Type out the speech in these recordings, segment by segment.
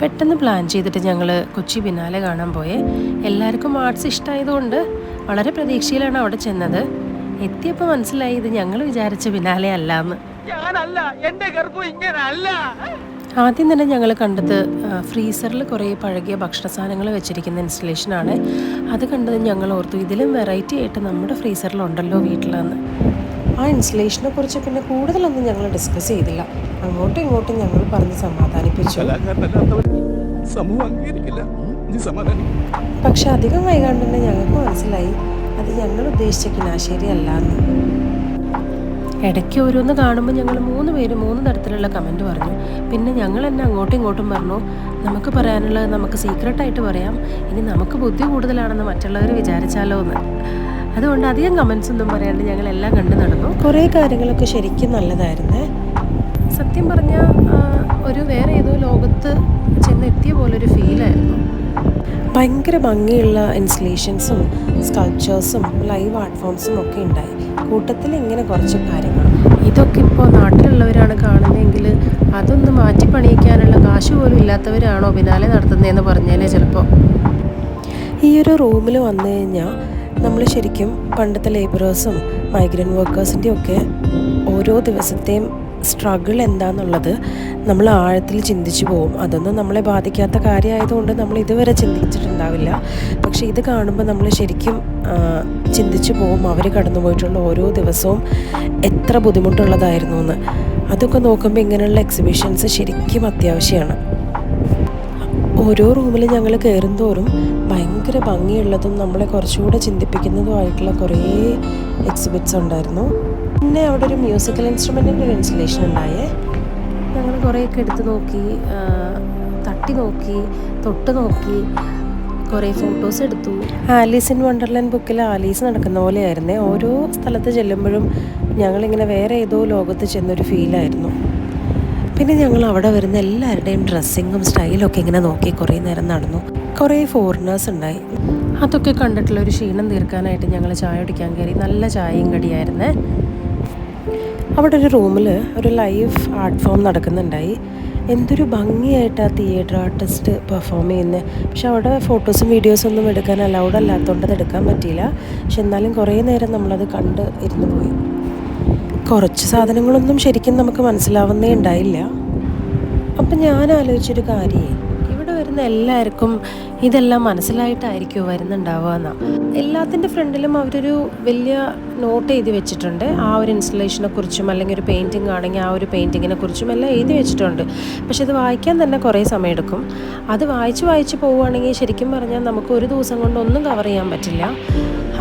പെട്ടെന്ന് പ്ലാൻ ചെയ്തിട്ട് ഞങ്ങൾ കൊച്ചി ബിനാലെ കാണാൻ പോയേ. എല്ലാവർക്കും ആർട്സ് ഇഷ്ടമായതുകൊണ്ട് വളരെ പ്രതീക്ഷയിലാണ് അവിടെ ചെന്നത്. എത്തിയപ്പോൾ മനസ്സിലായി ഇത് ഞങ്ങൾ വിചാരിച്ച ബിനാലെ അല്ലാന്ന്. ആദ്യം തന്നെ ഞങ്ങൾ കണ്ടത് ഫ്രീസറിൽ കുറേ പഴകിയ ഭക്ഷണ സാധനങ്ങൾ വെച്ചിരിക്കുന്ന ഇൻസ്റ്റലേഷനാണ്. അത് കണ്ടത് ഞങ്ങൾ ഓർത്തു ഇതിലും വെറൈറ്റി ആയിട്ട് നമ്മുടെ ഫ്രീസറിലുണ്ടല്ലോ വീട്ടിലെന്ന്. ആ ഇൻസ്റ്റലേഷനെ കുറിച്ച് പിന്നെ കൂടുതലൊന്നും ഞങ്ങൾ ഡിസ്കസ് ചെയ്തില്ല. അങ്ങോട്ടും ഇങ്ങോട്ടും ഞങ്ങൾ പറഞ്ഞ് സമാധാനിപ്പിച്ചു. പക്ഷെ അധികം വൈകാണ്ട് തന്നെ ഞങ്ങൾക്ക് മനസ്സിലായി അത് ഞങ്ങൾ ഉദ്ദേശിച്ച കിനാശ്ശേരി അല്ലാന്ന്. ഇടയ്ക്ക് ഓരോന്ന് കാണുമ്പോൾ ഞങ്ങൾ 3 പേര് 3 തരത്തിലുള്ള കമൻറ്റ് പറഞ്ഞു. പിന്നെ ഞങ്ങൾ തന്നെ അങ്ങോട്ടും ഇങ്ങോട്ടും പറഞ്ഞു നമുക്ക് പറയാനുള്ളത് നമുക്ക് സീക്രട്ടായിട്ട് പറയാം, ഇനി നമുക്ക് ബുദ്ധി കൂടുതലാണെന്ന് മറ്റുള്ളവർ വിചാരിച്ചാലോ എന്ന്. അതുകൊണ്ട് അധികം കമൻസ് ഒന്നും പറയാണ്ട് ഞങ്ങളെല്ലാം കണ്ടു നടന്നു. കുറേ കാര്യങ്ങളൊക്കെ ശരിക്കും നല്ലതായിരുന്നേ. സത്യം പറഞ്ഞാൽ ഒരു വേറെ ഏതോ ലോകത്ത് ചെന്നെത്തിയ പോലൊരു ഫീലായിരുന്നു. ഭയങ്കര ഭംഗിയുള്ള ഇൻസ്റ്റലേഷൻസും സ്കൾപ്ചേഴ്സും ലൈവ് ആർട്ട് ഫോംസും ഒക്കെ ഉണ്ടായി. കൂട്ടത്തിൽ ഇങ്ങനെ കുറച്ച് കാര്യങ്ങൾ. ഇതൊക്കെ ഇപ്പോൾ നാട്ടിലുള്ളവരാണ് കാണുന്നതെങ്കിൽ അതൊന്ന് മാറ്റി പണിയിക്കാനുള്ള കാശ് പോലും ഇല്ലാത്തവരാണോ ബിനാലെ നടത്തുന്നതെന്ന് പറഞ്ഞേനെ ചിലപ്പോൾ. ഈ ഒരു റൂമിൽ വന്നു കഴിഞ്ഞാൽ നമ്മൾ ശരിക്കും പണ്ടത്തെ ലേബറേഴ്സും മൈഗ്രൻ്റ് വർക്കേഴ്സിൻ്റെയും ഒക്കെ ഓരോ ദിവസത്തെയും സ്ട്രഗിൾ എന്താണെന്നുള്ളത് നമ്മൾ ആഴത്തിൽ ചിന്തിച്ചു പോകും. അതൊന്നും നമ്മളെ ബാധിക്കാത്ത കാര്യമായതുകൊണ്ട് നമ്മൾ ഇതുവരെ ചിന്തിച്ചിട്ടുണ്ടാവില്ല. പക്ഷേ ഇത് കാണുമ്പോൾ നമ്മൾ ശരിക്കും ചിന്തിച്ചു പോകും അവർ കടന്നു പോയിട്ടുള്ള ഓരോ ദിവസവും എത്ര ബുദ്ധിമുട്ടുള്ളതായിരുന്നു എന്ന്. അതൊക്കെ നോക്കുമ്പോൾ ഇങ്ങനെയുള്ള എക്സിബിഷൻസ് ശരിക്കും അത്യാവശ്യമാണ്. ഓരോ റൂമിൽ ഞങ്ങൾ കയറും തോറും ഭയങ്കര ഭംഗിയുള്ളതും നമ്മളെ കുറച്ചുകൂടെ ചിന്തിപ്പിക്കുന്നതുമായിട്ടുള്ള കുറേ എക്സിബിറ്റ്സ് ഉണ്ടായിരുന്നു. പിന്നെ അവിടെ ഒരു മ്യൂസിക്കൽ ഇൻസ്ട്രുമെൻറ്റിൻ്റെ ഒരു ഇൻസ്റ്റലേഷൻ ഉണ്ടായേ. ഞങ്ങൾ കുറേയൊക്കെ എടുത്ത് നോക്കി, തട്ടി നോക്കി, തൊട്ട് നോക്കി, കുറേ ഫോട്ടോസ് എടുത്തു. ആലീസ് ഇൻ വണ്ടർലാൻഡ് ബുക്കിൽ ആലീസ് നടക്കുന്ന പോലെയായിരുന്നേ. ഓരോ സ്ഥലത്ത് ചെല്ലുമ്പോഴും ഞങ്ങളിങ്ങനെ വേറെ ഏതോ ലോകത്ത് ചെന്നൊരു ഫീലായിരുന്നു. പിന്നെ ഞങ്ങൾ അവിടെ വരുന്ന എല്ലാവരുടെയും ഡ്രസ്സിങ്ങും സ്റ്റൈലൊക്കെ ഇങ്ങനെ നോക്കി കുറേ നേരം നടന്നു. കുറേ ഫോറിനേഴ്സ് ഉണ്ടായി. അതൊക്കെ കണ്ടിട്ടുള്ള ഒരു ക്ഷീണം തീർക്കാനായിട്ട് ഞങ്ങൾ ചായ കുടിക്കാൻ കയറി. നല്ല ചായയും കടിയായിരുന്നേ. അവിടെ ഒരു റൂമിൽ ഒരു ലൈവ് ആർട്ട് ഫോം നടക്കുന്നുണ്ടായി. എന്തൊരു ഭംഗിയായിട്ട് ആ തിയേറ്റർ ആർട്ടിസ്റ്റ് പെർഫോം ചെയ്യുന്നത്. പക്ഷെ അവിടെ ഫോട്ടോസും വീഡിയോസും ഒന്നും എടുക്കാൻ അലൗഡ് അല്ലാത്തതുകൊണ്ട് അത് എടുക്കാൻ പറ്റിയില്ല. പക്ഷെ എന്നാലും കുറേ നേരം നമ്മളത് കണ്ട് ഇരുന്ന് പോയി. കുറച്ച് സാധനങ്ങളൊന്നും ശരിക്കും നമുക്ക് മനസ്സിലാവുന്നേ ഉണ്ടായില്ല. അപ്പം ഞാൻ ആലോചിച്ചൊരു കാര്യമേ, ഇവിടെ വരുന്ന എല്ലാവർക്കും ഇതെല്ലാം മനസ്സിലായിട്ടായിരിക്കുമോ വരുന്നുണ്ടാവുക എന്നാ. എല്ലാത്തിൻ്റെ ഫ്രണ്ടിലും അവരൊരു വലിയ നോട്ട് എഴുതി വെച്ചിട്ടുണ്ട്. ആ ഒരു ഇൻസ്റ്റലേഷനെ കുറിച്ചും അല്ലെങ്കിൽ ഒരു പെയിൻറ്റിങ് ആണെങ്കിൽ ആ ഒരു പെയിൻറ്റിങ്ങിനെ കുറിച്ചും എല്ലാം എഴുതി വെച്ചിട്ടുണ്ട്. പക്ഷെ അത് വായിക്കാൻ തന്നെ കുറേ സമയമെടുക്കും. അത് വായിച്ച് പോവുകയാണെങ്കിൽ ശരിക്കും പറഞ്ഞാൽ നമുക്ക് ഒരു ദിവസം കൊണ്ടൊന്നും കവർ ചെയ്യാൻ പറ്റില്ല.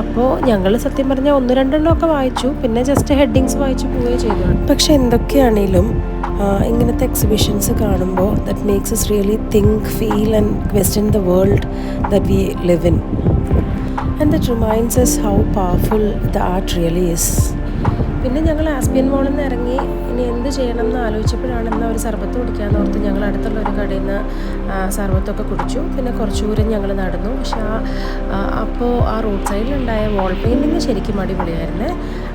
അപ്പോൾ ഞങ്ങൾ സത്യം പറഞ്ഞാൽ 1-2 ഒക്കെ വായിച്ചു. പിന്നെ ജസ്റ്റ് ഹെഡിങ്സ് വായിച്ച് പോവുകയും ചെയ്തു. പക്ഷെ എന്തൊക്കെയാണെങ്കിലും ഇങ്ങനത്തെ എക്സിബിഷൻസ് കാണുമ്പോൾ that makes us really think, feel and question the world that we live in. And that reminds us how powerful the art really is. പിന്നെ ഞങ്ങൾ ആസ്പിയൻ മോളിൽ നിന്ന് ഇറങ്ങി ഇനി എന്ത് ചെയ്യണം എന്ന് ആലോചിച്ചപ്പോഴാണ് എന്നാൽ ഒരു സർബത്ത് കുടിക്കാമെന്ന് ഓർത്ത് ഞങ്ങൾ അടുത്തുള്ള ഒരു കടയിൽ നിന്ന് സർബത്തൊക്കെ കുടിച്ചു. പിന്നെ കുറച്ച് ദൂരം ഞങ്ങൾ നടന്നു. പക്ഷേ അപ്പോൾ ആ റോഡ് സൈഡിലുണ്ടായ വാൾ പെയിൻറ്റിങ് ശരിക്കും അടിപൊളിയായിരുന്നേ.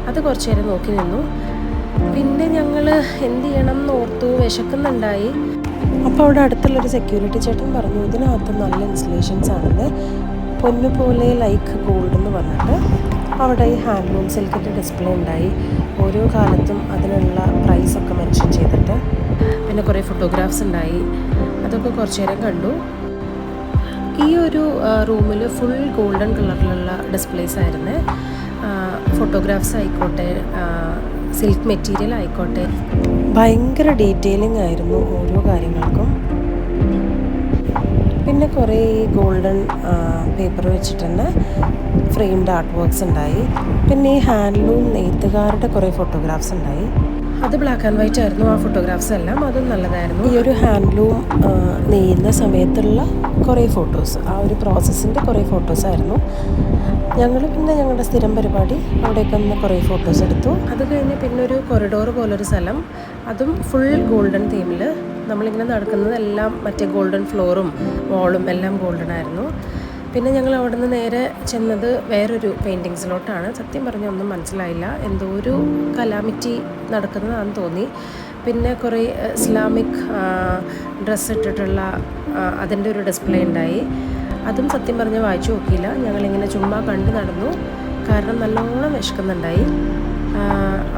അത് കുറച്ച് നേരം നോക്കി നിന്നു. പിന്നെ ഞങ്ങൾ എന്ത് ചെയ്യണം എന്ന് ഓർത്തു, വിശക്കുന്നുണ്ടായി. അപ്പോൾ അവിടെ അടുത്തുള്ളൊരു സെക്യൂരിറ്റി ചേട്ടൻ പറഞ്ഞു ഇതിനകത്ത് നല്ല ഇൻസ്റ്റലേഷൻസ് ആണെന്ന്, പൊന്നുപോലെ ലൈക്ക് ഗോൾഡ് എന്ന് പറഞ്ഞിട്ട്. അവിടെ ഈ ഹാൻഡ്ലൂം സിൽക്കിൻ്റെ ഡിസ്പ്ലേ ഉണ്ടായി. ഓരോ കാലത്തും അതിനുള്ള പ്രൈസൊക്കെ മെൻഷൻ ചെയ്തിട്ട്. പിന്നെ കുറേ ഫോട്ടോഗ്രാഫ്സ് ഉണ്ടായി. അതൊക്കെ കുറച്ച് നേരം കണ്ടു. ഈ ഒരു റൂമിൽ ഫുൾ ഗോൾഡൻ കളറിലുള്ള ഡിസ്പ്ലേസ് ആയിരുന്നു. ഫോട്ടോഗ്രാഫ്സ് ആയിക്കോട്ടെ, സിൽക്ക് മെറ്റീരിയൽ ആയിക്കോട്ടെ, ഭയങ്കര ഡീറ്റെയിലിംഗ് ആയിരുന്നു ഓരോ കാര്യങ്ങൾക്കും. പിന്നെ കുറേ ഗോൾഡൻ പേപ്പർ വെച്ചിട്ട് തന്നെ ഫ്രെയിംഡ് ആർട്ട് വർക്ക്സ് ഉണ്ടായി. പിന്നെ ഈ ഹാൻഡ്ലൂം നെയ്ത്തുകാരുടെ കുറേ ഫോട്ടോഗ്രാഫ്സ് ഉണ്ടായി. അത് ബ്ലാക്ക് ആൻഡ് വൈറ്റ് ആയിരുന്നു ആ ഫോട്ടോഗ്രാഫ്സ് എല്ലാം. അതും നല്ലതായിരുന്നു. ഈ ഒരു ഹാൻഡ്ലൂം നെയ്യുന്ന സമയത്തുള്ള കുറേ ഫോട്ടോസ്, ആ ഒരു പ്രോസസ്സിൻ്റെ കുറേ ഫോട്ടോസായിരുന്നു. ഞങ്ങൾ പിന്നെ ഞങ്ങളുടെ സ്ഥിരം പരിപാടി അവിടേക്ക് ഒന്ന് കുറേ ഫോട്ടോസ് എടുത്തു. അത് കഴിഞ്ഞ് പിന്നെ ഒരു കൊറിഡോർ പോലൊരു സ്ഥലം, അതും ഫുൾ ഗോൾഡൻ തീമിൽ. നമ്മളിങ്ങനെ നടക്കുന്നതെല്ലാം മറ്റേ ഗോൾഡൻ ഫ്ലോറും വാളും എല്ലാം ഗോൾഡൻ ആയിരുന്നു. പിന്നെ ഞങ്ങൾ അവിടെ നിന്ന് നേരെ ചെന്നത് വേറൊരു പെയിൻറ്റിങ്സിലോട്ടാണ്. സത്യം പറഞ്ഞാൽ ഒന്നും മനസ്സിലായില്ല, എന്തോ ഒരു കലാമിറ്റി നടക്കുന്നതാണെന്ന് തോന്നി. പിന്നെ കുറേ ഇസ്ലാമിക് ഡ്രസ്സ് ഇട്ടിട്ടുള്ള അതിൻ്റെ ഒരു ഡിസ്പ്ലേ ഉണ്ടായി. അതും സത്യം പറഞ്ഞ് വായിച്ചു നോക്കിയില്ല, ഞങ്ങളിങ്ങനെ ചുമ്മാ കണ്ടു നടന്നു. കാരണം നല്ലോണം വിശക്കുന്നുണ്ടായി.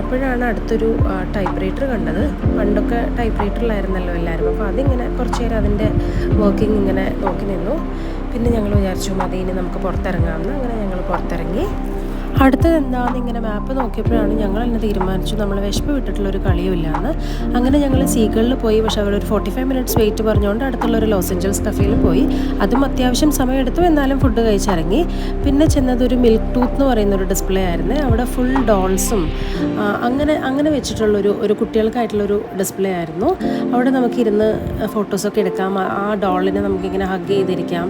അപ്പോഴാണ് അടുത്തൊരു ടൈപ്പ് റൈറ്റർ കണ്ടത്. പണ്ടൊക്കെ ടൈപ്പ് റൈറ്ററിലായിരുന്നല്ലോ എല്ലാവരും. അപ്പോൾ അതിങ്ങനെ കുറച്ച് നേരം അതിൻ്റെ വർക്കിംഗ് ഇങ്ങനെ നോക്കി നിന്നു. പിന്നെ ഞങ്ങൾ വിചാരിച്ചു മതി, ഇനി നമുക്ക് പുറത്തിറങ്ങാമെന്ന്. അങ്ങനെ ഞങ്ങൾ പുറത്തിറങ്ങി. അടുത്തത് എന്താണെന്ന് ഇങ്ങനെ മാപ്പ് നോക്കിയപ്പോഴാണ് ഞങ്ങൾ തന്നെ തീരുമാനിച്ചു നമ്മൾ വിശപ്പ് വിട്ടിട്ടുള്ളൊരു കളിയുമില്ലാന്ന്. അങ്ങനെ ഞങ്ങൾ സീകളിൽ പോയി. പക്ഷേ അവിടെ ഒരു 45 മിനിറ്റ്സ് വെയിറ്റ് പറഞ്ഞുകൊണ്ട് അടുത്തുള്ളൊരു ലോസ് ഏഞ്ചൽസ് കഫേയിൽ പോയി. അതും അത്യാവശ്യം സമയമെടുത്തു, എന്നാലും ഫുഡ് കഴിച്ചിറങ്ങി. പിന്നെ ചെന്നത് ഒരു മിൽക്ക് ടൂത്ത് എന്ന് പറയുന്നൊരു ഡിസ്പ്ലേ ആയിരുന്നു. അവിടെ ഫുൾ ഡോൾസും അങ്ങനെ വെച്ചിട്ടുള്ളൊരു കുട്ടികൾക്കായിട്ടുള്ളൊരു ഡിസ്പ്ലേ ആയിരുന്നു. അവിടെ നമുക്കിരുന്ന് ഫോട്ടോസൊക്കെ എടുക്കാം. ആ ഡോളിനെ നമുക്കിങ്ങനെ ഹഗ് ചെയ്തിരിക്കാം.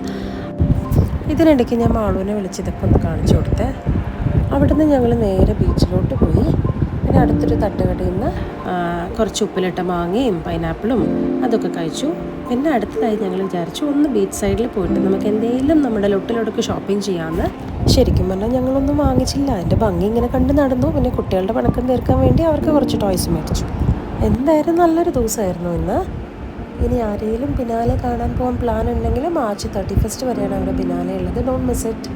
ഇതിനിടയ്ക്ക് ഞാൻ മാളുവിനെ വിളിച്ച് ഇതൊക്കെ ഒന്ന് കാണിച്ചു കൊടുത്തേ. അവിടുന്ന് ഞങ്ങൾ നേരെ ബീച്ചിലോട്ട് പോയി. പിന്നെ അടുത്തൊരു തട്ടുകടയിൽ നിന്ന് കുറച്ച് ഉപ്പിലിട്ട മാങ്ങയും പൈനാപ്പിളും അതൊക്കെ കഴിച്ചു. പിന്നെ അടുത്തതായി ഞങ്ങൾ വിചാരിച്ചു ഒന്ന് ബീച്ച് സൈഡിൽ പോയിട്ട് നമുക്ക് എന്തെങ്കിലും നമ്മുടെ ലൊട്ടിലൊടുക്ക് ഷോപ്പിംഗ് ചെയ്യാമെന്ന്. ശരിക്കും പറഞ്ഞാൽ ഞങ്ങളൊന്നും വാങ്ങിച്ചില്ല. അതിൻ്റെ ഭംഗി ഇങ്ങനെ കണ്ട് നടന്നു. പിന്നെ കുട്ടികളുടെ പണക്കം തീർക്കാൻ വേണ്ടി അവർക്ക് കുറച്ച് ടോയ്സ് മേടിച്ചു. എന്തായാലും നല്ലൊരു ദിവസമായിരുന്നു ഇന്ന്. ഇനി ആരെങ്കിലും ബിനാലെ കാണാൻ പോകാൻ പ്ലാൻ ഉണ്ടെങ്കിൽ മാർച്ച് 31 വരെയാണ് അവിടെ ബിനാലെ ഉള്ളത്. Don't miss it.